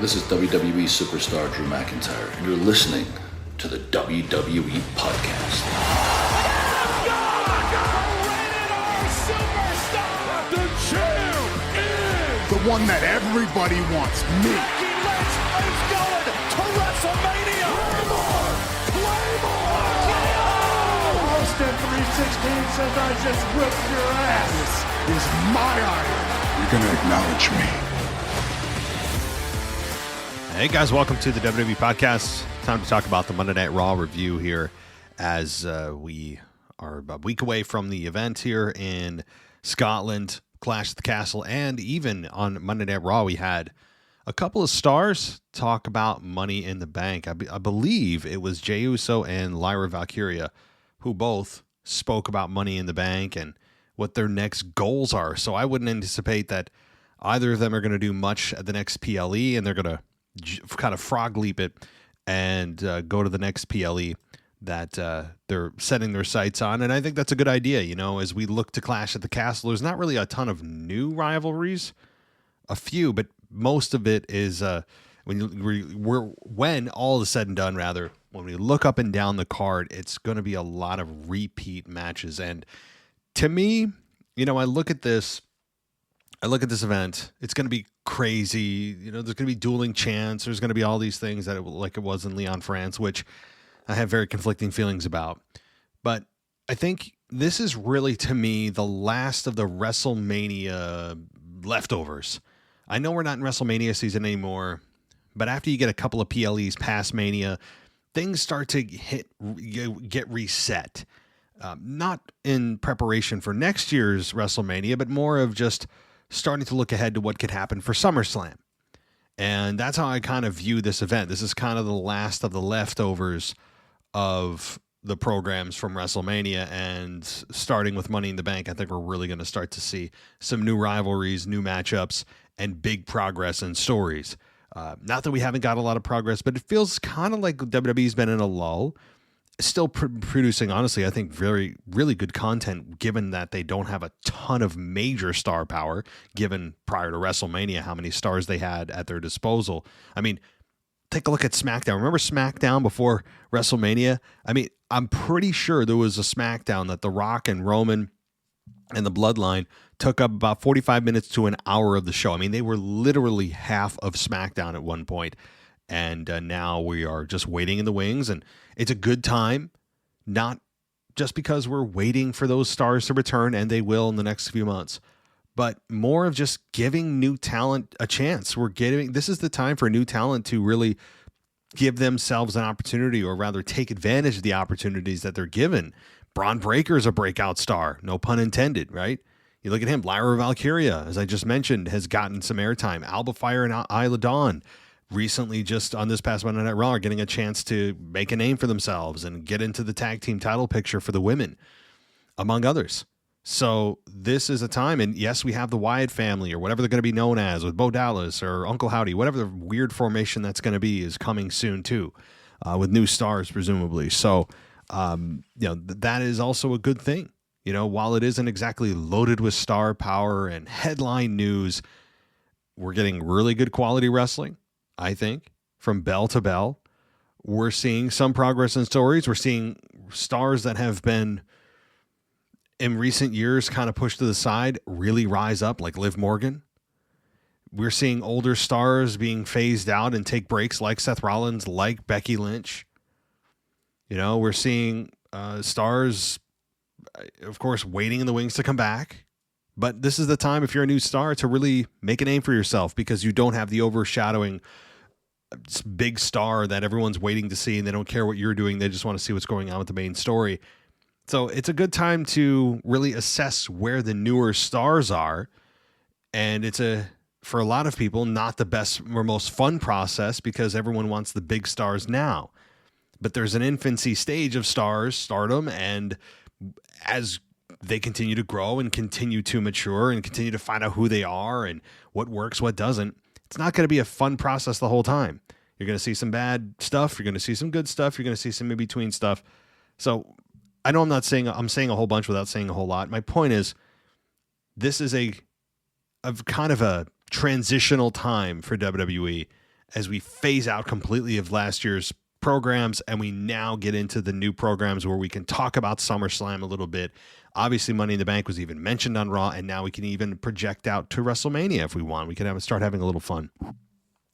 This is WWE superstar Drew McIntyre, and you're listening to the WWE Podcast. The champ is the one that everybody wants, me. Becky Lynch is going to WrestleMania. Claymore! Austin 316 says I just whipped your ass. This is my iron. You're going to acknowledge me. Hey guys, welcome to the WWE Podcast. Time to talk about the Monday Night Raw review here as we are about a week away from the event here in Scotland, Clash at the Castle, and even on Monday Night Raw we had a couple of stars talk about Money in the Bank. I believe it was Jey Uso and Lyra Valkyria who both spoke about Money in the Bank and what their next goals are. So I wouldn't anticipate that either of them are going to do much at the next PLE, and they're going to kind of frog leap it and go to the next PLE that they're setting their sights on. And I think that's a good idea. You know, as we look to Clash at the Castle, there's not really a ton of new rivalries, a few, but most of it is when all is said and done, rather, when we look up and down the card, it's going to be a lot of repeat matches. And to me, you know, I look at this event, it's going to be crazy. You know, there's going to be dueling chants. There's going to be all these things that like it was in Lyon, France, which I have very conflicting feelings about. But I think this is really, to me, the last of the WrestleMania leftovers. I know we're not in WrestleMania season anymore, but after you get a couple of PLEs past Mania, things start to get reset. Not in preparation for next year's WrestleMania, but more of just starting to look ahead to what could happen for SummerSlam. And that's how I kind of view this event. This is kind of the last of the leftovers of the programs from WrestleMania, and starting with Money in the Bank, I think we're really going to start to see some new rivalries, new matchups, and big progress in stories. Not that we haven't got a lot of progress, but it feels kind of like WWE's been in a lull. Still producing, honestly, I think really good content, given that they don't have a ton of major star power, given prior to WrestleMania how many stars they had at their disposal. I mean, take a look at SmackDown. Remember SmackDown before WrestleMania? I mean, I'm pretty sure there was a SmackDown that The Rock and Roman and the Bloodline took up about 45 minutes to an hour of the show. I mean, they were literally half of SmackDown at one point. And now we are just waiting in the wings, and it's a good time, not just because we're waiting for those stars to return, and they will in the next few months, but more of just giving new talent a chance. This is the time for new talent to really give themselves an opportunity, or rather take advantage of the opportunities that they're given. Bron Breakker is a breakout star, no pun intended, right? You look at him, Lyra Valkyria, as I just mentioned, has gotten some airtime. Alba Fire and Isla Dawn, recently, just on this past Monday Night Raw, are getting a chance to make a name for themselves and get into the tag team title picture for the women, among others. So this is a time, and yes, we have the Wyatt family, or whatever they're going to be known as, with Bo Dallas or Uncle Howdy, whatever the weird formation that's going to be is coming soon too, with new stars presumably. So, that is also a good thing. You know, while it isn't exactly loaded with star power and headline news, we're getting really good quality wrestling. I think, from bell to bell. We're seeing some progress in stories. We're seeing stars that have been, in recent years, kind of pushed to the side, really rise up, like Liv Morgan. We're seeing older stars being phased out and take breaks, like Seth Rollins, like Becky Lynch. You know, we're seeing stars, of course, waiting in the wings to come back. But this is the time, if you're a new star, to really make a name for yourself, because you don't have the overshadowing big star that everyone's waiting to see, and they don't care what you're doing. They just want to see what's going on with the main story. So it's a good time to really assess where the newer stars are. And it's for a lot of people, not the best or most fun process, because everyone wants the big stars now. But there's an infancy stage of stardom, and as they continue to grow and continue to mature and continue to find out who they are and what works, what doesn't, it's not going to be a fun process the whole time. You're going to see some bad stuff. You're going to see some good stuff. You're going to see some in-between stuff. So I know I'm saying a whole bunch without saying a whole lot. My point is, this is a kind of a transitional time for WWE as we phase out completely of last year's programs and we now get into the new programs where we can talk about SummerSlam a little bit. Obviously, Money in the Bank was even mentioned on Raw, and now we can even project out to WrestleMania if we want. We can start having a little fun.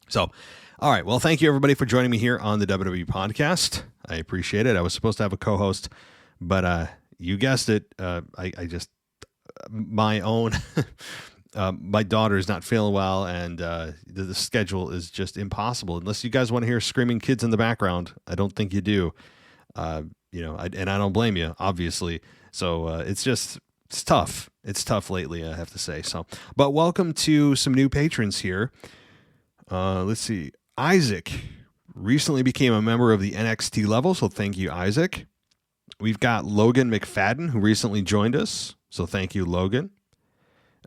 So, all right. Well, thank you, everybody, for joining me here on the WWE Podcast. I appreciate it. I was supposed to have a co-host, but you guessed it. My own... my daughter is not feeling well, and the schedule is just impossible. Unless you guys want to hear screaming kids in the background, I don't think you do. And I don't blame you, obviously. So it's tough. It's tough lately, I have to say. So, but welcome to some new patrons here. Let's see. Isaac recently became a member of the NXT level, so thank you, Isaac. We've got Logan McFadden, who recently joined us, so thank you, Logan.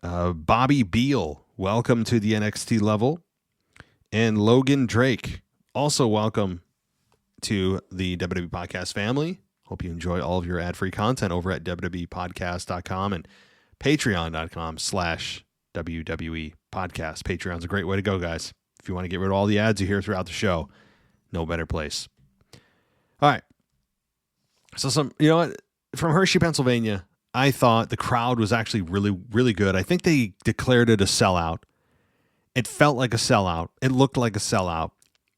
Bobby Beal, welcome to the NXT level. And Logan Drake, also welcome to the WWE Podcast family. Hope you enjoy all of your ad-free content over at WWEpodcast.com and Patreon.com/WWE Podcast. Patreon's a great way to go, guys. If you want to get rid of all the ads you hear throughout the show, no better place. All right. So from Hershey, Pennsylvania, I thought the crowd was actually really, really good. I think they declared it a sellout. It felt like a sellout. It looked like a sellout.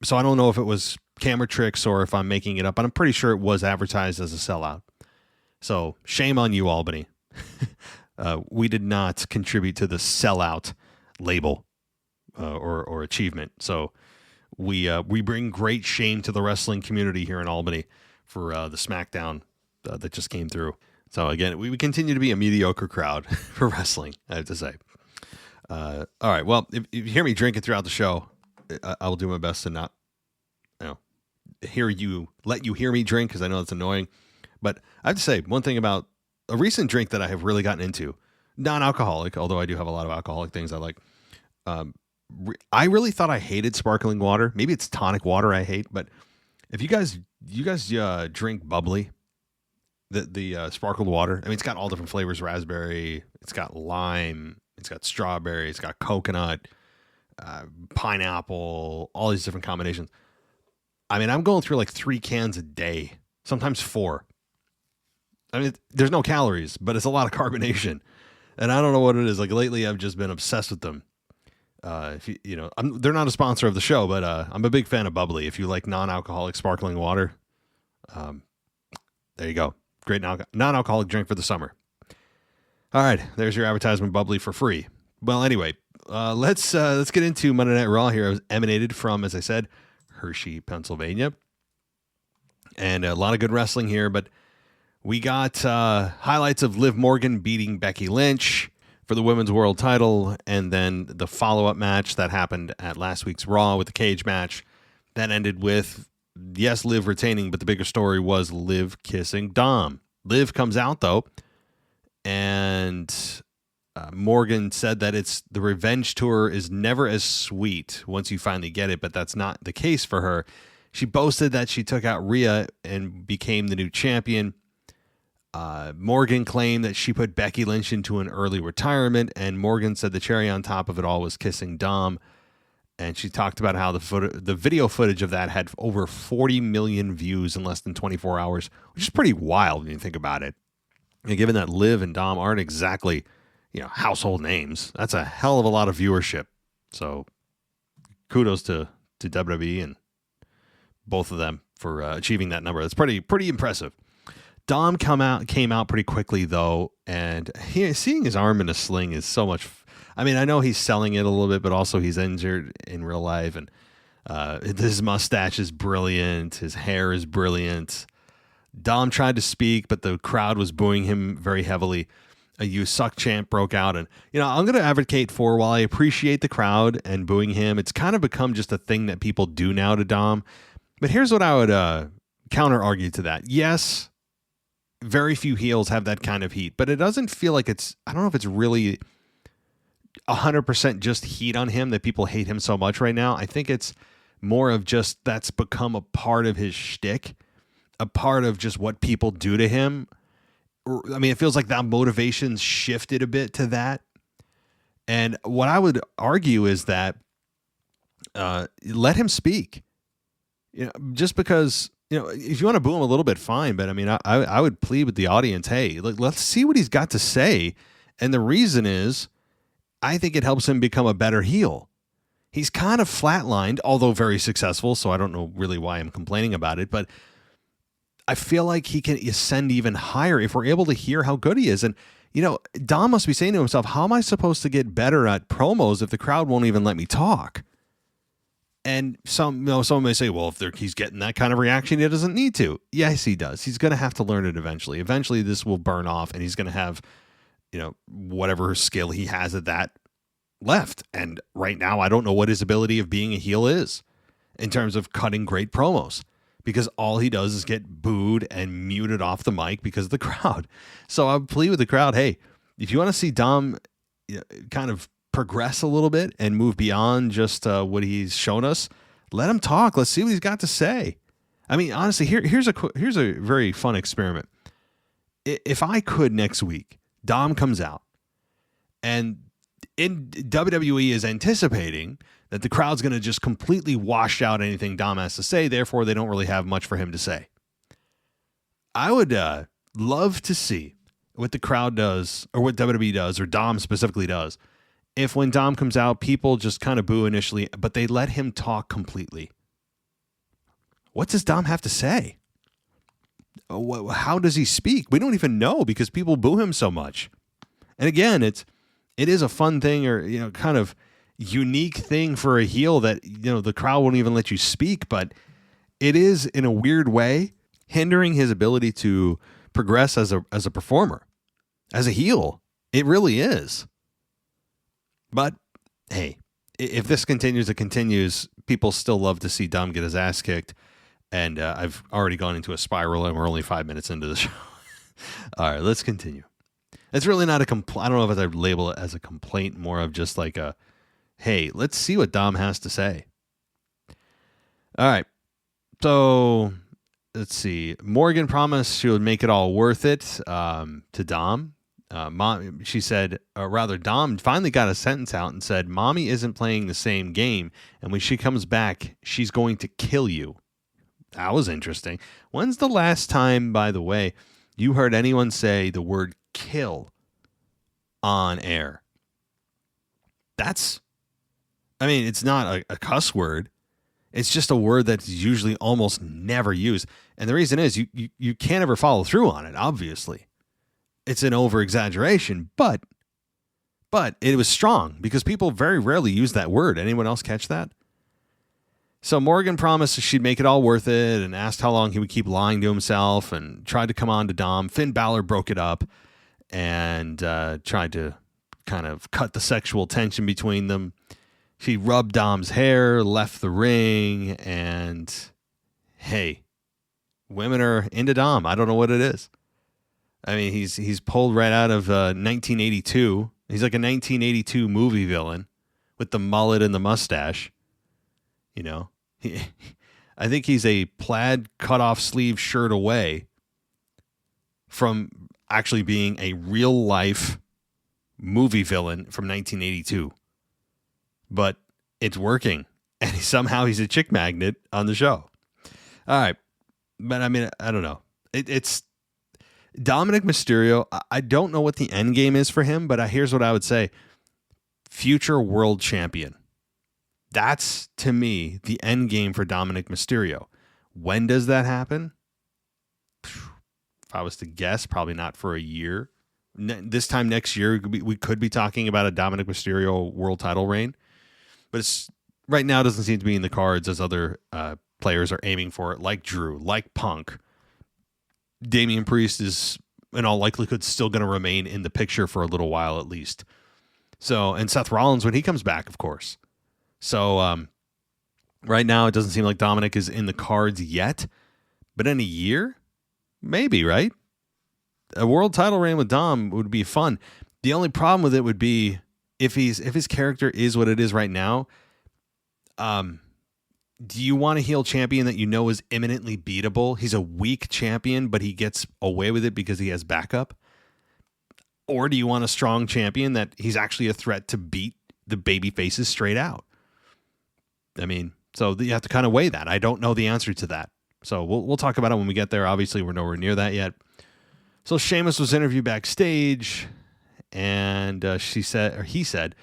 So I don't know if it was camera tricks or if I'm making it up, but I'm pretty sure it was advertised as a sellout. So shame on you, Albany. We did not contribute to the sellout label or achievement. So we bring great shame to the wrestling community here in Albany for the SmackDown that just came through. So again, we continue to be a mediocre crowd for wrestling, I have to say. All right. Well, if you hear me drinking throughout the show, I will do my best to not, let you hear me drink, because I know it's annoying. But I have to say one thing about a recent drink that I have really gotten into, non-alcoholic, although I do have a lot of alcoholic things I like. I really thought I hated sparkling water. Maybe it's tonic water I hate, but if you guys drink bubbly, the sparkled water. I mean, it's got all different flavors: raspberry, it's got lime, it's got strawberry, it's got coconut, pineapple, all these different combinations. I mean, I'm going through like 3 cans a day, sometimes 4. I mean, there's no calories, but it's a lot of carbonation, and I don't know what it is. Like lately, I've just been obsessed with them. If they're not a sponsor of the show, but I'm a big fan of bubbly. If you like non-alcoholic sparkling water, there you go. Great non-alcoholic drink for the summer. All right, there's your advertisement, bubbly for free. Well, anyway, let's get into Monday Night Raw here. It was emanated from, as I said, Hershey, Pennsylvania, and a lot of good wrestling here. But we got highlights of Liv Morgan beating Becky Lynch for the women's world title, and then the follow-up match that happened at last week's Raw with the cage match that ended with, yes, Liv retaining, but the bigger story was Liv kissing Dom. Liv comes out, though, and Morgan said that the revenge tour is never as sweet once you finally get it, but that's not the case for her. She boasted that she took out Rhea and became the new champion. Morgan claimed that she put Becky Lynch into an early retirement, and Morgan said the cherry on top of it all was kissing Dom. And she talked about how the video footage of that had over 40 million views in less than 24 hours, which is pretty wild when you think about it. And given that Liv and Dom aren't exactly, household names, that's a hell of a lot of viewership. So kudos to WWE and both of them for achieving that number. That's pretty impressive. Dom came out pretty quickly, though, and seeing his arm in a sling is so much. I mean, I know he's selling it a little bit, but also he's injured in real life, and his mustache is brilliant. His hair is brilliant. Dom tried to speak, but the crowd was booing him very heavily. A "You Suck" chant broke out, and I'm going to advocate for, while I appreciate the crowd and booing him, it's kind of become just a thing that people do now to Dom. But here's what I would counter argue to that. Yes, very few heels have that kind of heat, but it doesn't feel like I don't know if it's really 100% just heat on him that people hate him so much right now. I think it's more of just that's become a part of his shtick, a part of just what people do to him. I mean, it feels like that motivation's shifted a bit to that. And what I would argue is that Let him speak. Just because, if you want to boo him a little bit, fine. But I mean, I would plead with the audience, hey, let's see what he's got to say. And the reason is, I think it helps him become a better heel. He's kind of flatlined, although very successful. So I don't know really why I'm complaining about it, but I feel like he can ascend even higher if we're able to hear how good he is. And, Dom must be saying to himself, how am I supposed to get better at promos if the crowd won't even let me talk? And someone may say, well, if he's getting that kind of reaction, he doesn't need to. Yes, he does. He's going to have to learn it eventually. Eventually, this will burn off, and he's going to have, whatever skill he has at that left. And right now, I don't know what his ability of being a heel is in terms of cutting great promos, because all he does is get booed and muted off the mic because of the crowd. So I plead with the crowd, hey, if you want to see Dom kind of progress a little bit and move beyond just what he's shown us, let him talk. Let's see what he's got to say. I mean, honestly, here's a very fun experiment. If I could next week, Dom comes out and in WWE is anticipating that the crowd's going to just completely wash out anything Dom has to say. Therefore, they don't really have much for him to say. I would love to see what the crowd does, or what WWE does, or Dom specifically does, if when Dom comes out, people just kind of boo initially, but they let him talk completely. What does Dom have to say? How does he speak? We don't even know because people boo him so much. And again, it is a fun thing, or kind of unique thing for a heel that the crowd won't even let you speak, but it is in a weird way hindering his ability to progress as a performer, as a heel. It really is. But hey, if this continues, it continues. People still love to see Dom get his ass kicked, and I've already gone into a spiral, and we're only 5 minutes into the show. All right, let's continue. It's really not a complaint. I don't know if I'd label it as a complaint, more of just like a, hey, let's see what Dom has to say. All right. So let's see. Morgan promised she would make it all worth it to Dom. She said, Dom finally got a sentence out and said, Mommy isn't playing the same game, and when she comes back, she's going to kill you. That was interesting. When's the last time, by the way, you heard anyone say the word kill on air? It's not a cuss word. It's just a word that's usually almost never used. And the reason is you can't ever follow through on it, obviously. It's an over-exaggeration, but it was strong because people very rarely use that word. Anyone else catch that? So Morgan promised she'd make it all worth it and asked how long he would keep lying to himself and tried to come on to Dom. Finn Balor broke it up and tried to kind of cut the sexual tension between them. She rubbed Dom's hair, left the ring, and hey, women are into Dom. I don't know what it is. I mean, he's pulled right out of 1982. He's like a 1982 movie villain with the mullet and the mustache. I think he's a plaid cut-off sleeve shirt away from actually being a real-life movie villain from 1982. But it's working, and somehow he's a chick magnet on the show. All right, but I mean, I don't know. It's Dominick Mysterio. I don't know what the end game is for him, but here's what I would say. Future world champion. That's, to me, the end game for Dominick Mysterio. When does that happen? If I was to guess, probably not for a year. This time next year, we could be talking about a Dominick Mysterio world title reign. But it's right now doesn't seem to be in the cards as other players are aiming for it, like Drew, like Punk. Damien Priest is, in all likelihood, still going to remain in the picture for a little while at least. So, and Seth Rollins when he comes back, of course. So, right now it doesn't seem like Dominic is in the cards yet. But in a year, maybe, right? A world title reign with Dom would be fun. The only problem with it would be if his character is what it is right now, do you want a heel champion that you know is imminently beatable? He's a weak champion, but he gets away with it because he has backup. Or do you want a strong champion that he's actually a threat to beat the baby faces straight out? I mean, so you have to kind of weigh that. I don't know the answer to that. So we'll talk about it when we get there. Obviously, we're nowhere near that yet. So Sheamus was interviewed backstage, and he said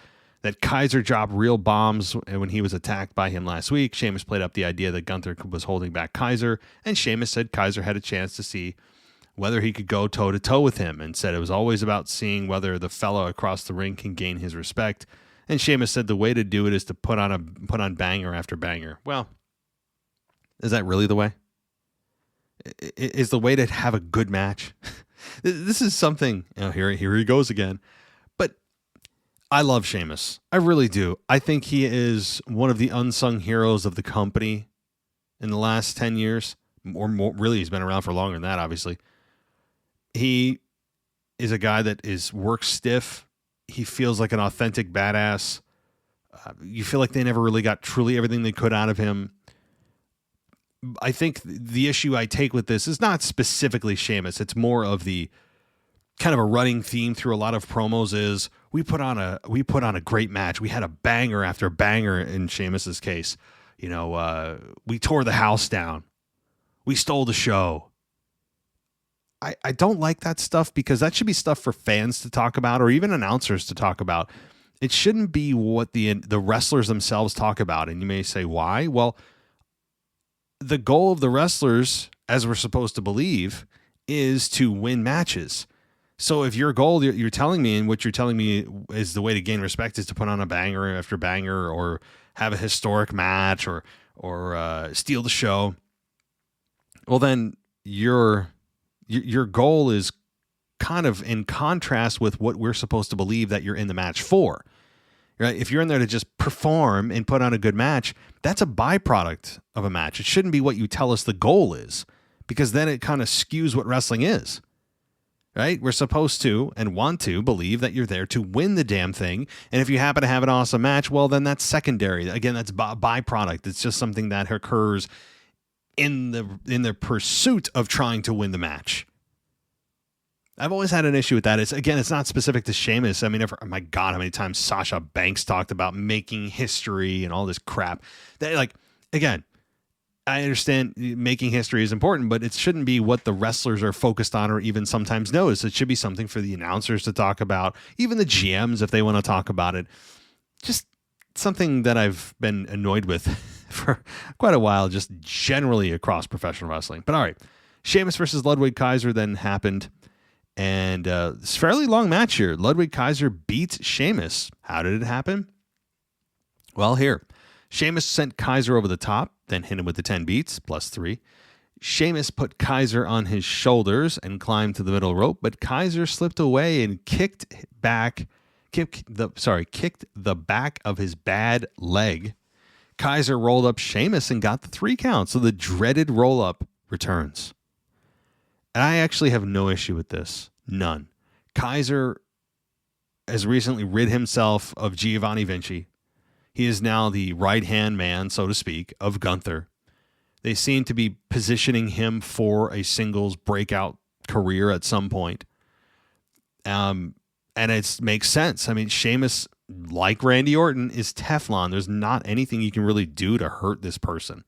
that Kaiser dropped real bombs when he was attacked by him last week. Sheamus played up the idea that Gunther was holding back Kaiser, and Sheamus said Kaiser had a chance to see whether he could go toe-to-toe with him, and said it was always about seeing whether the fellow across the ring can gain his respect. And Sheamus said the way to do it is to put on banger after banger. Well, is that really the way? Is the way to have a good match? This is something, here he goes again. But I love Sheamus. I really do. I think he is one of the unsung heroes of the company in the last 10 years. Or more, really, he's been around for longer than that, obviously. He is a guy that works stiff. He feels like an authentic badass. You feel like they never really got truly everything they could out of him. I think the issue I take with this is not specifically Sheamus. It's more of the kind of a running theme through a lot of promos is we put on a great match. We had a banger after banger in Sheamus's case. We tore the house down. We stole the show. I don't like that stuff because that should be stuff for fans to talk about or even announcers to talk about. It shouldn't be what the wrestlers themselves talk about. And you may say, why? Well, the goal of the wrestlers, as we're supposed to believe, is to win matches. So if your goal, you're telling me, and what you're telling me is the way to gain respect is to put on a banger after banger or have a historic match or steal the show, well, then your goal is kind of in contrast with what we're supposed to believe that you're in the match for. Right? If you're in there to just perform and put on a good match, that's a byproduct of a match. It shouldn't be what you tell us the goal is, because then it kind of skews what wrestling is. Right? We're supposed to and want to believe that you're there to win the damn thing. And if you happen to have an awesome match, well, then that's secondary. Again, that's byproduct. It's just something that occurs in the pursuit of trying to win the match. I've always had an issue with that. It's not specific to Sheamus. I mean, oh my God, how many times Sasha Banks talked about making history and all this crap. Again, I understand making history is important, but it shouldn't be what the wrestlers are focused on or even sometimes knows. It should be something for the announcers to talk about, even the GMs if they want to talk about it. Just something that I've been annoyed with for quite a while, just generally across professional wrestling. But all right, Sheamus versus Ludwig Kaiser then happened. And it's a fairly long match here. Ludwig Kaiser beats Sheamus. How did it happen? Well, here. Sheamus sent Kaiser over the top, then hit him with the 10 beats, plus 3. Sheamus put Kaiser on his shoulders and climbed to the middle rope, but Kaiser slipped away and kicked the back of his bad leg. Kaiser rolled up Sheamus and got the 3 count, so the dreaded roll-up returns. And I actually have no issue with this. None. Kaiser has recently rid himself of Giovanni Vinci. He is now the right-hand man, so to speak, of Gunther. They seem to be positioning him for a singles breakout career at some point. And it makes sense. I mean, Sheamus, like Randy Orton, is Teflon. There's not anything you can really do to hurt this person.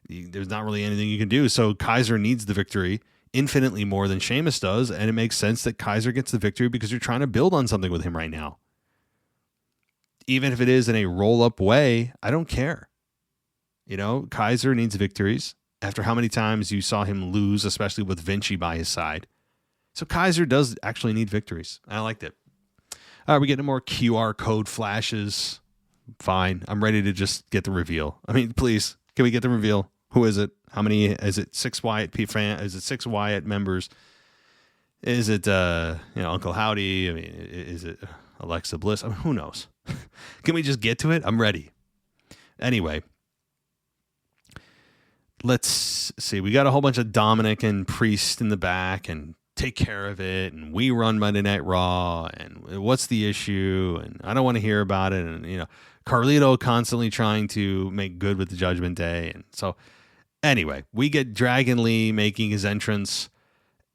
There's not really anything you can do. So Kaiser needs the victory infinitely more than Sheamus does, and it makes sense that Kaiser gets the victory because you're trying to build on something with him right now. Even if it is in a roll-up way, I don't care. Kaiser needs victories after how many times you saw him lose, especially with Vinci by his side. So Kaiser does actually need victories. I liked it. All right, we're getting more QR code flashes. Fine. I'm ready to just get the reveal. I mean, please, can we get the reveal? Who is it? How many? Is it 6 Wyatt fan? Is it 6 Wyatt members? Is it Uncle Howdy? I mean, is it Alexa Bliss? I mean, who knows? Can we just get to it? I'm ready. Anyway, let's see. We got a whole bunch of Dominick and Priest in the back, and take care of it. And we run Monday Night Raw. And what's the issue? And I don't want to hear about it. And Carlito constantly trying to make good with the Judgment Day. And so anyway, we get Dragon Lee making his entrance,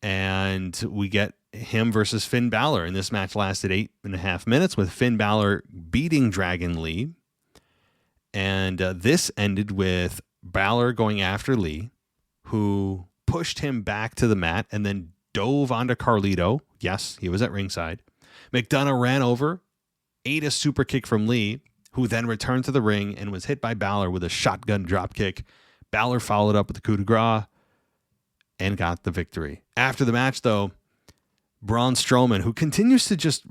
and we get him versus Finn Balor. And this match lasted 8.5 minutes with Finn Balor beating Dragon Lee. And this ended with Balor going after Lee, who pushed him back to the mat and then dove onto Carlito. Yes, he was at ringside. McDonough ran over, ate a super kick from Lee, who then returned to the ring and was hit by Balor with a shotgun drop kick. Balor followed up with the coup de grace and got the victory. After the match, though, Braun Strowman, who continues to just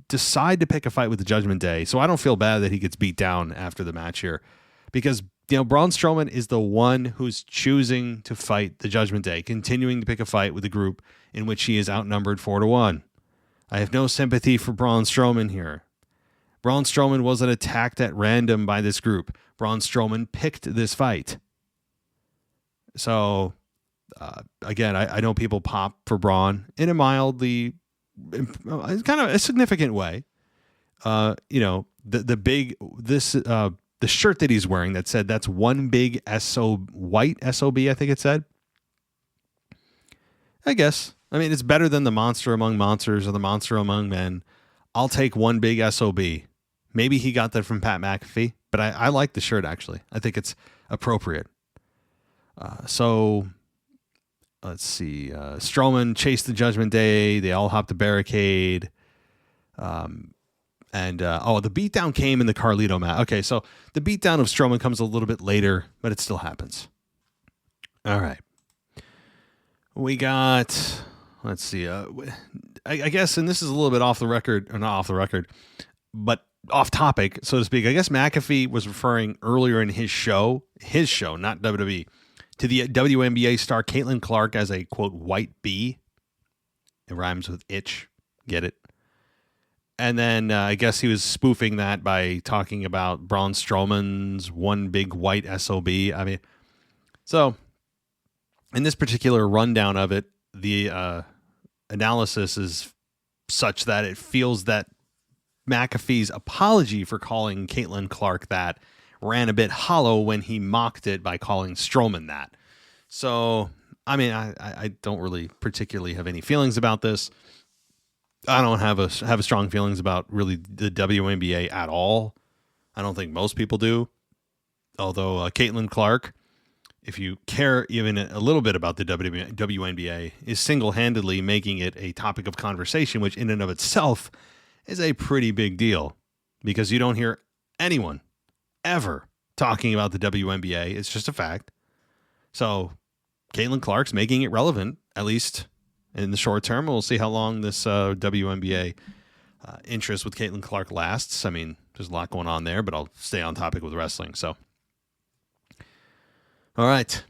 decide to pick a fight with the Judgment Day, so I don't feel bad that he gets beat down after the match here, because Braun Strowman is the one who's choosing to fight the Judgment Day, continuing to pick a fight with a group in which he is outnumbered 4-1. I have no sympathy for Braun Strowman here. Braun Strowman wasn't attacked at random by this group. Braun Strowman picked this fight. So, again, I know people pop for Braun in a mildly, kind of a significant way. The shirt that he's wearing that said that's one big white SOB, I think it said. I guess. I mean, it's better than the monster among monsters or the monster among men. I'll take one big SOB. Maybe he got that from Pat McAfee, but I like the shirt, actually. I think it's appropriate. So let's see. Strowman chased the Judgment Day. They all hopped the barricade. The beatdown came in the Carlito match. Okay, so the beatdown of Strowman comes a little bit later, but it still happens. All right. We got, let's see. I guess, and this is a little bit off the record, or not off the record, but off topic, so to speak. I guess McAfee was referring earlier in his show, not WWE, to the WNBA star Caitlin Clark as a, quote, white bee. It rhymes with itch. Get it? And then I guess he was spoofing that by talking about Braun Strowman's one big white SOB. I mean, so in this particular rundown of it, the analysis is such that it feels that McAfee's apology for calling Caitlin Clark that ran a bit hollow when he mocked it by calling Strowman that. So, I mean, I don't really particularly have any feelings about this. I don't have strong feelings about really the WNBA at all. I don't think most people do. Although Caitlin Clark, if you care even a little bit about the WNBA, is single-handedly making it a topic of conversation, which in and of itself is a pretty big deal, because you don't hear anyone ever talking about the WNBA. It's just a fact. So Caitlin Clark's making it relevant, at least in the short term. We'll see how long this WNBA interest with Caitlin Clark lasts. I mean, there's a lot going on there, but I'll stay on topic with wrestling. So, all right.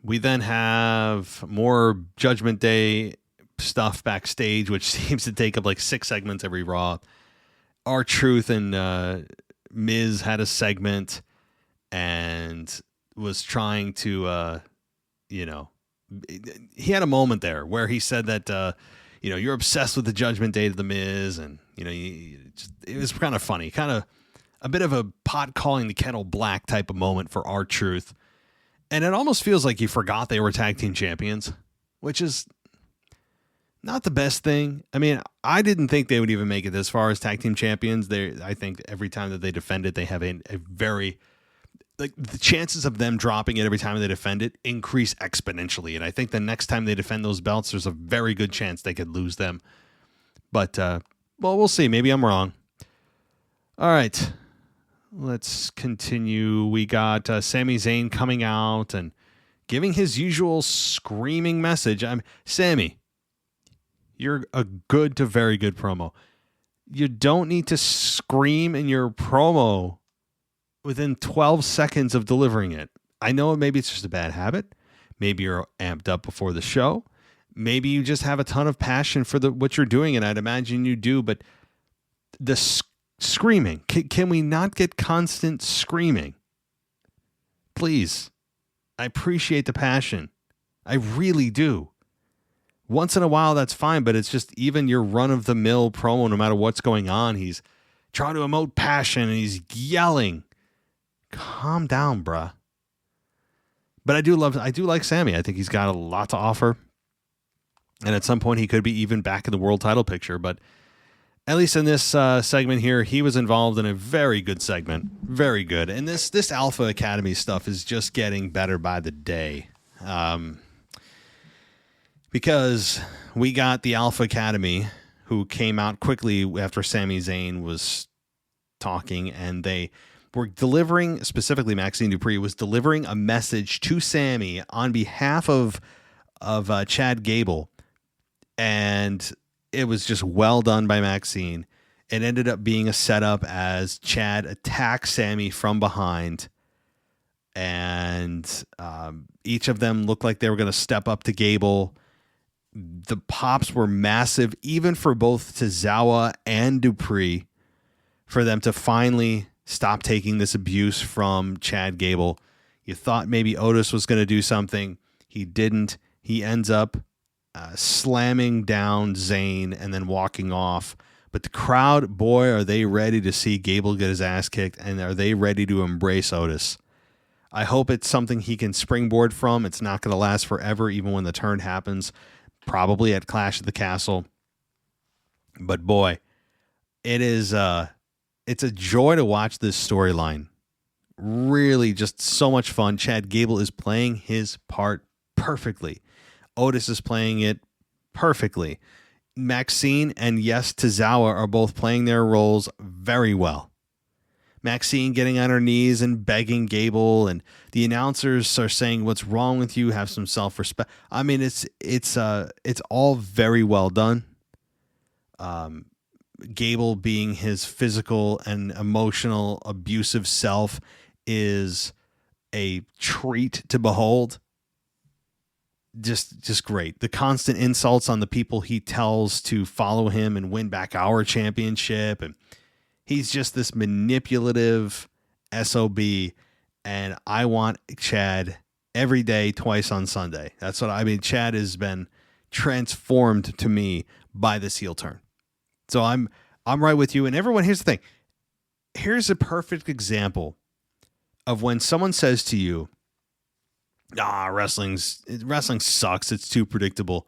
We then have more Judgment Day stuff backstage, which seems to take up like 6 segments every Raw. R-Truth and Miz had a segment and was trying to, he had a moment there where he said that, you're obsessed with the Judgment Day to the Miz, and, it was kind of funny, kind of a bit of a pot calling the kettle black type of moment for R-Truth. And it almost feels like he forgot they were tag team champions, which is not the best thing. I mean, I didn't think they would even make it this far as tag team champions. I think every time that they defend it, they have a very, like, the chances of them dropping it every time they defend it increase exponentially. And I think the next time they defend those belts, there's a very good chance they could lose them. But, we'll see. Maybe I'm wrong. All right. Let's continue. We got Sami Zayn coming out and giving his usual screaming message. Sami, you're a good to very good promo. You don't need to scream in your promo within 12 seconds of delivering it. I know maybe it's just a bad habit. Maybe you're amped up before the show. Maybe you just have a ton of passion for what you're doing, and I'd imagine you do, but the screaming. Can we not get constant screaming? Please. I appreciate the passion. I really do. Once in a while, that's fine, but it's just even your run-of-the-mill promo, no matter what's going on, he's trying to emote passion, and he's yelling. Calm down, bruh. But I do like Sami. I think he's got a lot to offer. And at some point, he could be even back in the world title picture, but at least in this segment here, he was involved in a very good segment. Very good. And this Alpha Academy stuff is just getting better by the day. Because we got the Alpha Academy, who came out quickly after Sami Zayn was talking, and they were delivering, specifically Maxine Dupree was delivering a message to Sami on behalf of Chad Gable, and it was just well done by Maxine. It ended up being a setup as Chad attacked Sami from behind, and each of them looked like they were going to step up to Gable. The pops were massive, even for both Tozawa and Dupree, for them to finally stop taking this abuse from Chad Gable. You thought maybe Otis was going to do something. He didn't. He ends up slamming down Zayn and then walking off. But the crowd, boy, are they ready to see Gable get his ass kicked, and are they ready to embrace Otis. I hope it's something he can springboard from. It's not going to last forever, even when the turn happens, probably at Clash of the Castle. But boy, it is it's a joy to watch this storyline. Really just so much fun. Chad Gable is playing his part perfectly. Otis is playing it perfectly. Maxine and yes, Tozawa are both playing their roles very well. Maxine getting on her knees and begging Gable, and the announcers are saying, "What's wrong with you? Have some self-respect." I mean, it's all very well done. Gable being his physical and emotional abusive self is a treat to behold. Just great. The constant insults on the people he tells to follow him and win back our championship. And he's just this manipulative SOB. And I want Chad every day, twice on Sunday. That's what I mean. Chad has been transformed to me by this heel turn. So I'm right with you. And everyone, here's the thing. Here's a perfect example of when someone says to you, wrestling sucks. It's too predictable.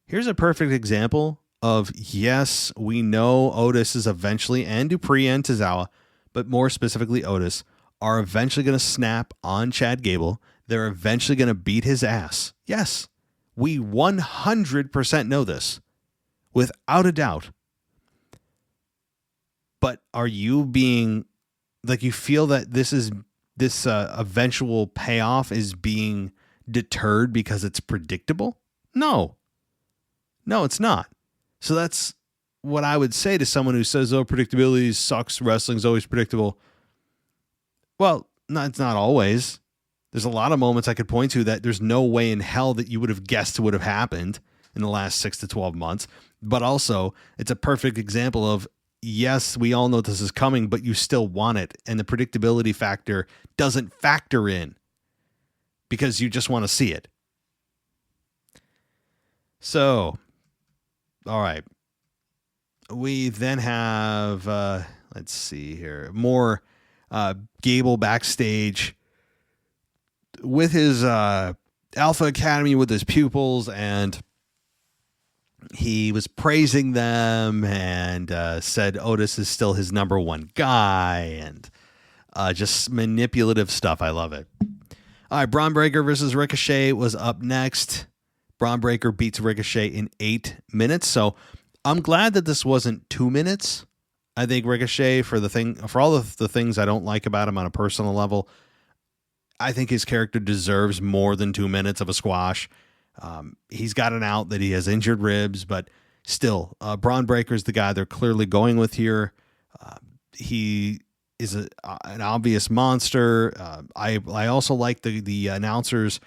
Here's a perfect example of, yes, we know Otis is eventually, and Dupree and Tozawa, but more specifically Otis, are eventually going to snap on Chad Gable. They're eventually going to beat his ass. Yes, we 100% know this, without a doubt. But are you being, like, you feel that this eventual payoff is being deterred because it's predictable? No, it's not. So that's what I would say to someone who says, "Oh, predictability sucks. Wrestling's always predictable." Well, no, it's not always. There's a lot of moments I could point to that there's no way in hell that you would have guessed would have happened in the last 6 to 12 months. But also, it's a perfect example of, yes, we all know this is coming, but you still want it. And the predictability factor doesn't factor in because you just want to see it. So, all right. We then have, let's see here, more Gable backstage with his Alpha Academy, with his pupils, and he was praising them and said Otis is still his number one guy, and just manipulative stuff. I love it. All right, Bron Breakker versus Ricochet was up next. Bron Breakker beats Ricochet in 8 minutes, so I'm glad that this wasn't 2 minutes. I think Ricochet, for all of the things I don't like about him on a personal level, I think his character deserves more than 2 minutes of a squash. He's got an out that he has injured ribs, but still, Bron Breakker's the guy they're clearly going with here. He is an obvious monster. I also like the announcers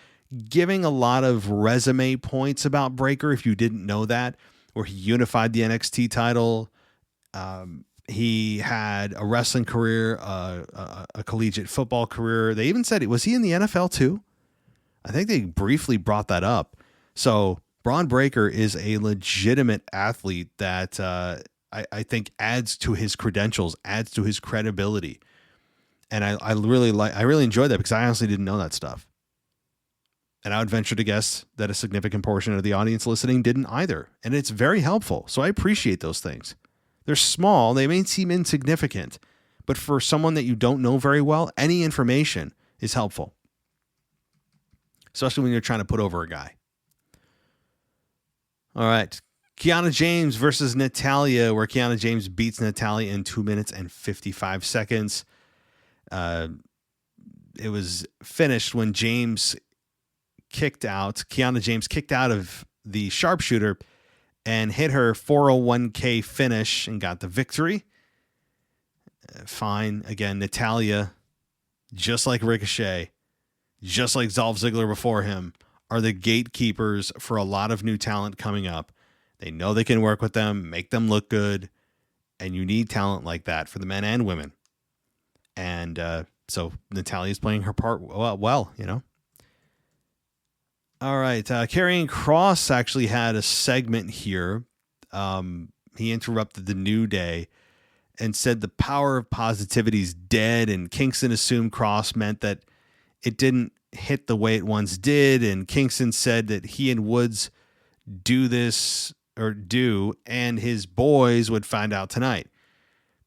giving a lot of resume points about Breakker, if you didn't know that, where he unified the NXT title. He had a wrestling career, a collegiate football career. They even said, was he in the NFL too? I think they briefly brought that up. So Bron Breakker is a legitimate athlete that I think adds to his credentials, adds to his credibility. And I really enjoyed that because I honestly didn't know that stuff. And I would venture to guess that a significant portion of the audience listening didn't either. And it's very helpful. So I appreciate those things. They're small. They may seem insignificant, but for someone that you don't know very well, any information is helpful, especially when you're trying to put over a guy. All right. Kiana James versus Natalya, where Kiana James beats Natalya in 2 minutes and 55 seconds. It was finished when Kiana James kicked out of the sharpshooter and hit her 401k finish and got the victory. Fine. Again, Natalya, just like Ricochet, just like Dolph Ziggler before him, are the gatekeepers for a lot of new talent coming up. They know they can work with them, make them look good, and you need talent like that for the men and women. And so Natalya's playing her part well, you know. All right, Karrion Kross actually had a segment here. He interrupted the New Day and said the power of positivity is dead, and Kingston assumed Kross meant that it didn't hit the way it once did, and Kingston said that he and Woods and his boys would find out tonight.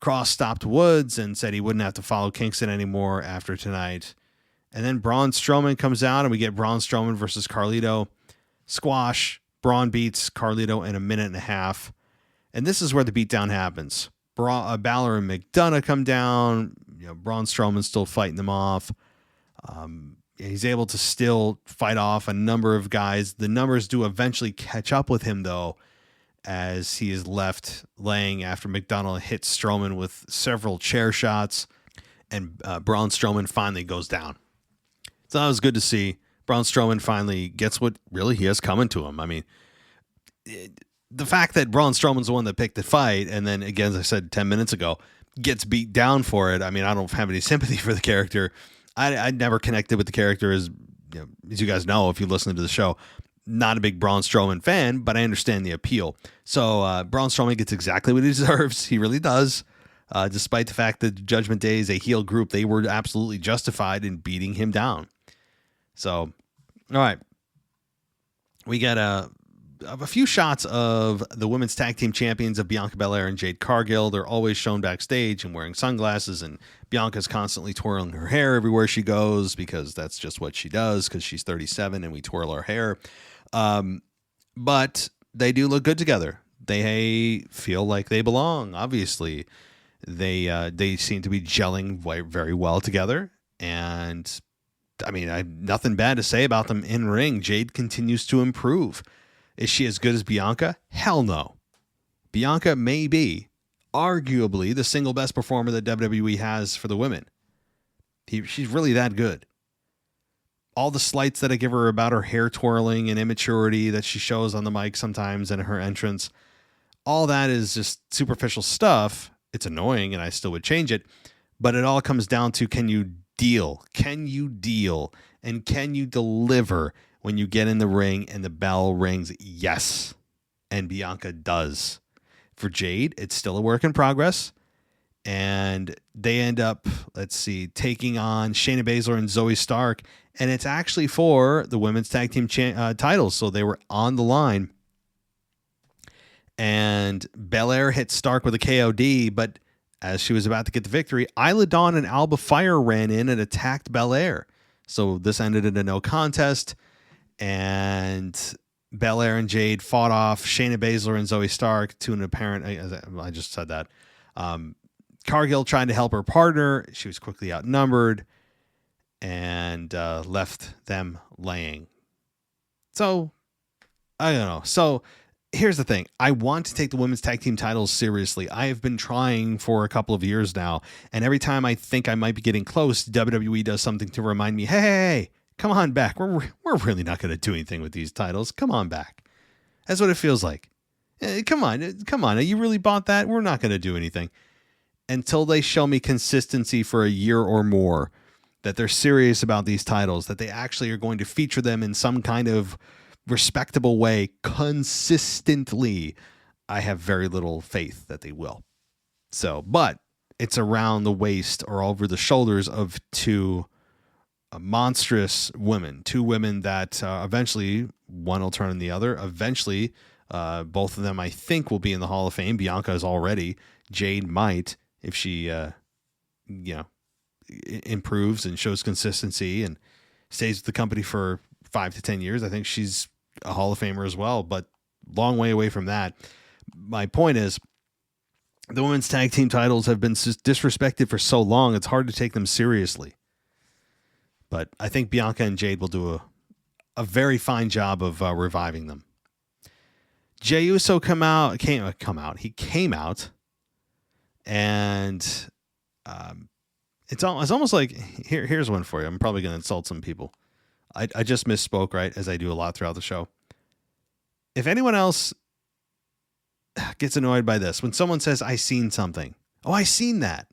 Kross stopped Woods and said he wouldn't have to follow Kingston anymore after tonight. And then Braun Strowman comes out, and we get Braun Strowman versus Carlito. Squash. Braun beats Carlito in a minute and a half. And this is where the beatdown happens. Balor and McDonough come down. Braun Strowman's still fighting them off. He's able to still fight off a number of guys. The numbers do eventually catch up with him, though, as he is left laying after McDonough hits Strowman with several chair shots, and Braun Strowman finally goes down. So that was good to see. Braun Strowman finally gets what really he has coming to him. I mean, the fact that Braun Strowman's the one that picked the fight, and then, again, as I said 10 minutes ago, gets beat down for it. I mean, I don't have any sympathy for the character. I never connected with the character, as you guys know, if you listen to the show. Not a big Braun Strowman fan, but I understand the appeal. So Braun Strowman gets exactly what he deserves. He really does. Despite the fact that Judgment Day is a heel group, they were absolutely justified in beating him down. So, all right. We got a few shots of the women's tag team champions of Bianca Belair and Jade Cargill. They're always shown backstage and wearing sunglasses, and Bianca's constantly twirling her hair everywhere she goes because that's just what she does, because she's 37 and we twirl our hair. But they do look good together. They feel like they belong. Obviously, they seem to be gelling very well together. And I mean, I have nothing bad to say about them in ring. Jade continues to improve. Is she as good as Bianca? Hell no. Bianca may be arguably the single best performer that WWE has for the women. She's really that good. All the slights that I give her about her hair twirling and immaturity that she shows on the mic sometimes and her entrance, all that is just superficial stuff. It's annoying, and I still would change it. But it all comes down to, can you deal? Can you deal? And can you deliver when you get in the ring and the bell rings? Yes. And Bianca does. For Jade, it's still a work in progress. And they end up, taking on Shayna Baszler and Zoe Stark. And it's actually for the women's tag team titles. So they were on the line. And Belair hit Stark with a KOD, but as she was about to get the victory, Isla Dawn and Alba Fire ran in and attacked Belair. So this ended in a no contest. And Belair and Jade fought off Shayna Baszler and Zoe Stark to an apparent, I just said that. Cargill tried to help her partner. She was quickly outnumbered and left them laying. So, I don't know. So, here's the thing. I want to take the women's tag team titles seriously. I have been trying for a couple of years now, and every time I think I might be getting close, WWE does something to remind me, hey, come on back. We're really not going to do anything with these titles. Come on back. That's what it feels like. Come on. You really bought that? We're not going to do anything. Until they show me consistency for a year or more, that they're serious about these titles, that they actually are going to feature them in some kind of respectable way consistently, I have very little faith that they will. So, but it's around the waist or over the shoulders of two monstrous women, two women that eventually, one will turn on the other. Eventually, both of them, I think, will be in the Hall of Fame. Bianca is already. Jade might, if she, improves and shows consistency and stays with the company for 5 to 10 years. I think she's a Hall of Famer as well, but long way away from that. My point is, the women's tag team titles have been disrespected for so long, it's hard to take them seriously. But I think Bianca and Jade will do a very fine job of reviving them. Jey Uso came out, and it's almost like, here's one for you. I'm probably going to insult some people. I just misspoke, right, as I do a lot throughout the show. If anyone else gets annoyed by this, when someone says, I seen something. Oh, I seen that.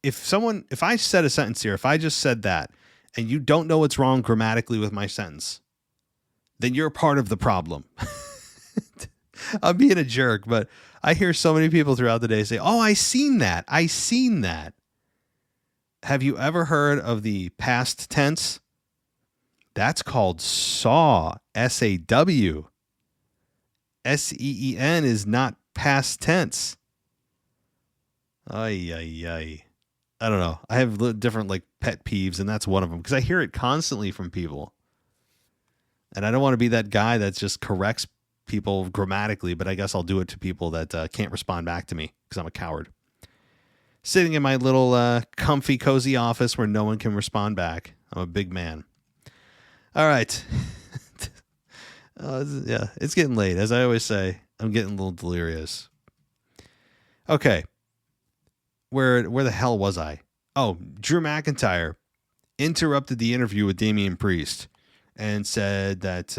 If I said a sentence here, if I just said that, and you don't know what's wrong grammatically with my sentence, then you're part of the problem. I'm being a jerk, but I hear so many people throughout the day say, oh, I seen that. I seen that. Have you ever heard of the past tense? That's called saw, S-A-W. S-E-E-N is not past tense. Ay. I don't know. I have different pet peeves, and that's one of them, because I hear it constantly from people. And I don't want to be that guy that just corrects people grammatically, but I guess I'll do it to people that can't respond back to me because I'm a coward. Sitting in my little comfy, cozy office where no one can respond back. I'm a big man. All right. It's getting late. As I always say, I'm getting a little delirious. Okay. Where the hell was I? Oh, Drew McIntyre interrupted the interview with Damien Priest and said that,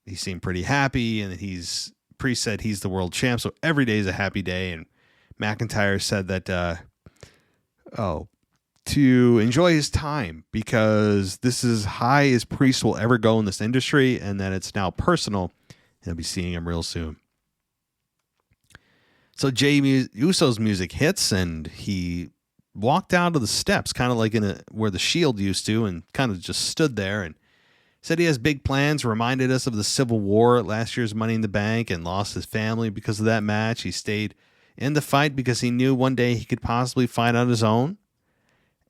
he seemed pretty happy, and that Priest said he's the world champ, so every day is a happy day. And McIntyre said that, to enjoy his time, because this is high as Priest will ever go in this industry, and that it's now personal. He'll be seeing him real soon. So Jey Uso's music hits, and he walked out of the steps, kind of like where the Shield used to, and kind of just stood there and said he has big plans, reminded us of the Civil War at last year's Money in the Bank, and lost his family because of that match. He stayed in the fight because he knew one day he could possibly fight on his own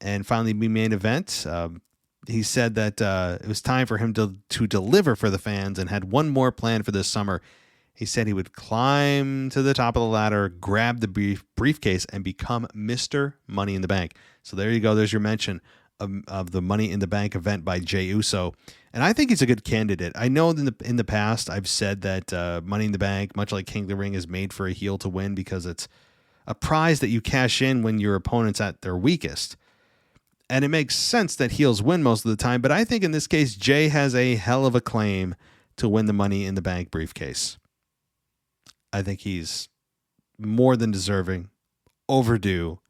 and finally be main event. He said that it was time for him to deliver for the fans, and had one more plan for this summer. He said he would climb to the top of the ladder, grab the briefcase, and become Mr. Money in the Bank. So there you go. There's your mention of the Money in the Bank event by Jey Uso. And I think he's a good candidate. I know in the past I've said that Money in the Bank, much like King of the Ring, is made for a heel to win, because it's a prize that you cash in when your opponent's at their weakest. And it makes sense that heels win most of the time, but I think in this case, Jey has a hell of a claim to win the Money in the Bank briefcase. I think he's more than deserving, overdue,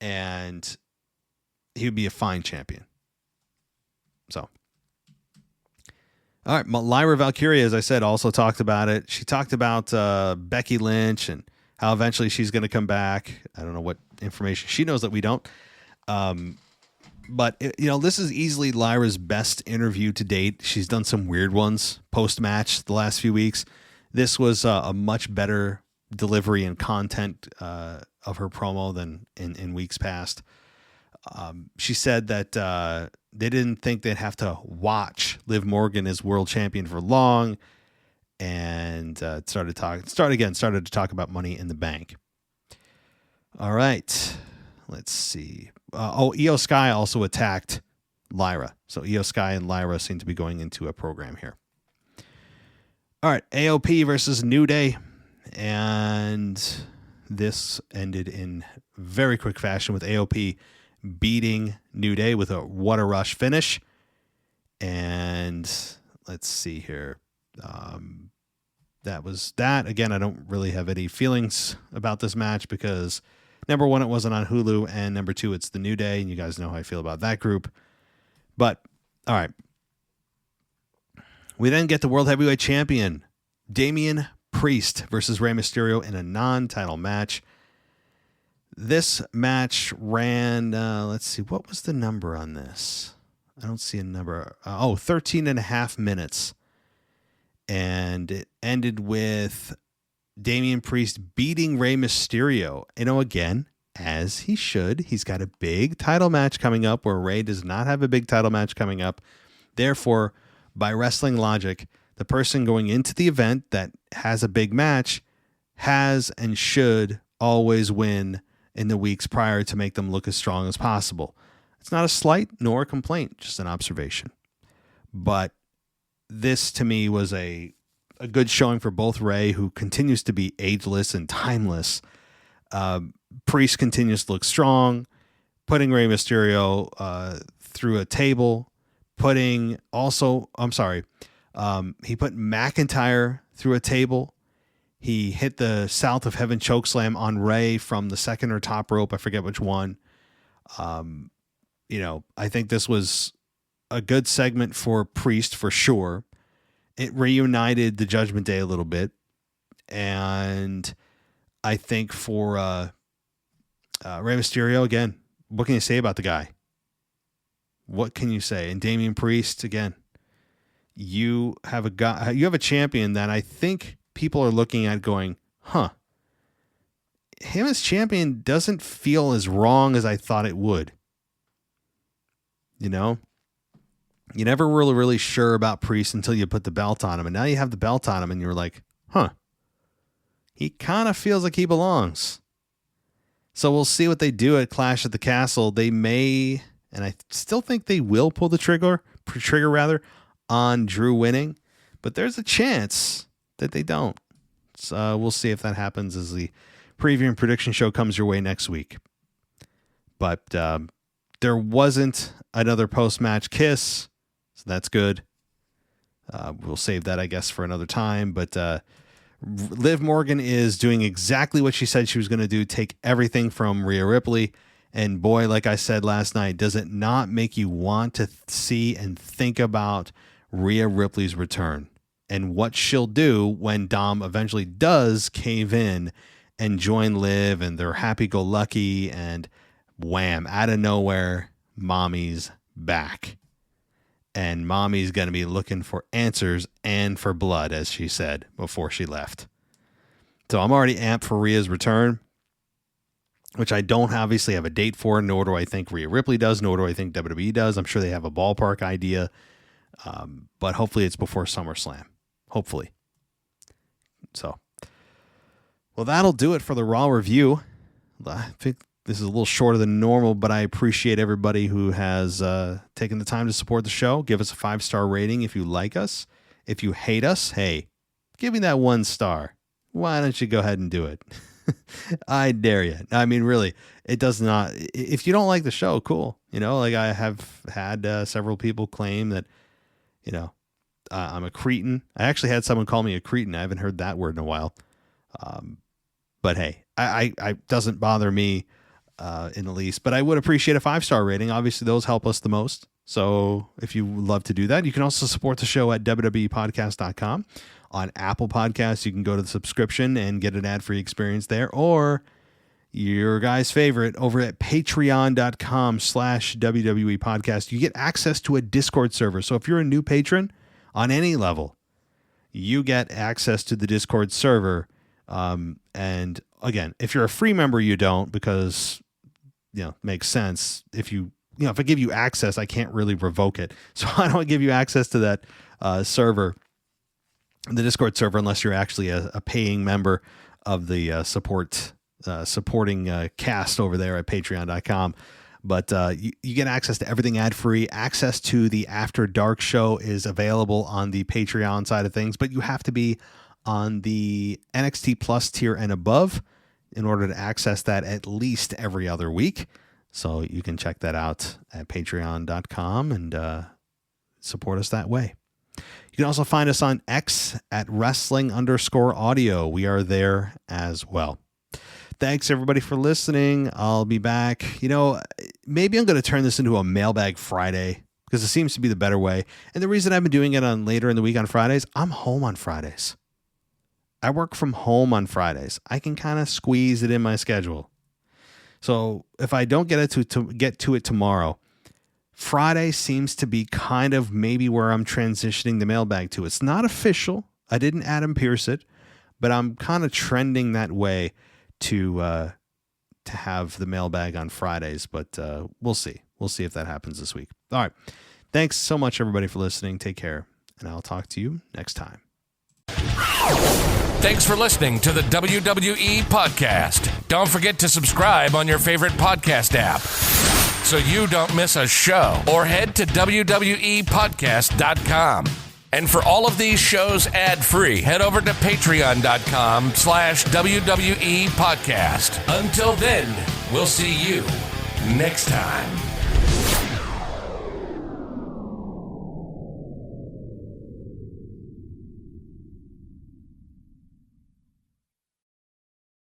and he would be a fine champion. So, all right, Lyra Valkyria, as I said, also talked about it. She talked about Becky Lynch and how eventually she's going to come back. I don't know what information she knows that we don't. But, this is easily Lyra's best interview to date. She's done some weird ones post-match the last few weeks. This was a much better delivery and content of her promo than in weeks past. She said that they didn't think they'd have to watch Liv Morgan as world champion for long, and started to talk about Money in the Bank. All right, let's see. Io Sky also attacked Lyra, so Io Sky and Lyra seem to be going into a program here. All right, AOP versus New Day, and this ended in very quick fashion with AOP beating New Day with a what a rush finish. And let's see here. That was that. Again, I don't really have any feelings about this match because, number one, it wasn't on Hulu, and number two, it's the New Day, and you guys know how I feel about that group. But, all right. We then get the World Heavyweight Champion, Damien Priest versus Rey Mysterio in a non-title match. This match ran, let's see, what was the number on this? I don't see a number. 13 and a half minutes. And it ended with Damien Priest beating Rey Mysterio. Again, as he should. He's got a big title match coming up where Rey does not have a big title match coming up. Therefore, by wrestling logic, the person going into the event that has a big match has and should always win in the weeks prior to make them look as strong as possible. It's not a slight nor a complaint, just an observation. But this to me was a good showing for both. Rey, who continues to be ageless and timeless. Priest continues to look strong, putting Rey Mysterio through a table, he put McIntyre through a table. He hit the South of Heaven chokeslam on Rey from the second or top rope. I forget which one. I think this was a good segment for Priest for sure. It reunited the Judgment Day a little bit. And I think for Rey Mysterio, again, what can you say about the guy? What can you say? And Damien Priest, again, you have a champion that I think people are looking at going, him as champion doesn't feel as wrong as I thought it would. You never were really sure about Priest until you put the belt on him. And now you have the belt on him and you're like, he kind of feels like he belongs. So we'll see what they do at Clash at the Castle. They may, and I still think they will pull the trigger on Drew winning, but there's a chance that they don't. So we'll see if that happens as the preview and prediction show comes your way next week. But there wasn't another post-match kiss, so that's good. We'll save that, I guess, for another time. But Liv Morgan is doing exactly what she said she was going to do, take everything from Rhea Ripley. And boy, like I said last night, does it not make you want to see and think about Rhea Ripley's return and what she'll do when Dom eventually does cave in and join Liv and they're happy-go-lucky and wham, out of nowhere, Mommy's back. And Mommy's going to be looking for answers and for blood, as she said before she left. So I'm already amped for Rhea's return, which I don't obviously have a date for, nor do I think Rhea Ripley does, nor do I think WWE does. I'm sure they have a ballpark idea, but hopefully it's before SummerSlam. Hopefully. So, well, that'll do it for the Raw review. I think this is a little shorter than normal, but I appreciate everybody who has taken the time to support the show. Give us a 5-star rating if you like us. If you hate us, hey, give me that 1 star. Why don't you go ahead and do it? I dare you. I mean, really, it does not. If you don't like the show, cool. Like I have had several people claim that, I'm a cretin. I actually had someone call me a cretin. I haven't heard that word in a while. But hey, I doesn't bother me in the least, but I would appreciate a 5-star rating. Obviously those help us the most. So if you would love to do that, you can also support the show at www.podcast.com. On Apple Podcasts, you can go to the subscription and get an ad-free experience there, or your guy's favorite over at patreon.com/WWE podcast. You get access to a Discord server. So if you're a new patron on any level, you get access to the Discord server. And again, if you're a free member, you don't, because, makes sense. If I give you access, I can't really revoke it. So I don't give you access to that server, the Discord server, unless you're actually a paying member of the supporting cast over there at patreon.com. But you get access to everything ad-free. Access to the After Dark show is available on the Patreon side of things, but you have to be on the NXT Plus tier and above in order to access that at least every other week. So you can check that out at patreon.com and support us that way. You can also find us on X at wrestling_audio. We are there as well. Thanks everybody for listening. I'll be back. Maybe I'm going to turn this into a Mailbag Friday because it seems to be the better way. And the reason I've been doing it on later in the week on Fridays, I'm home on Fridays. I work from home on Fridays. I can kind of squeeze it in my schedule. So if I don't get to it tomorrow, Friday seems to be kind of maybe where I'm transitioning the mailbag to. It's not official. I didn't Adam Pierce it, but I'm kind of trending that way to have the mailbag on Fridays, but we'll see. We'll see if that happens this week. All right. Thanks so much, everybody, for listening. Take care, and I'll talk to you next time. Thanks for listening to the WWE Podcast. Don't forget to subscribe on your favorite podcast app so you don't miss a show, or head to WWEpodcast.com. And for all of these shows ad-free, head over to patreon.com/WWE Podcast. Until then, we'll see you next time.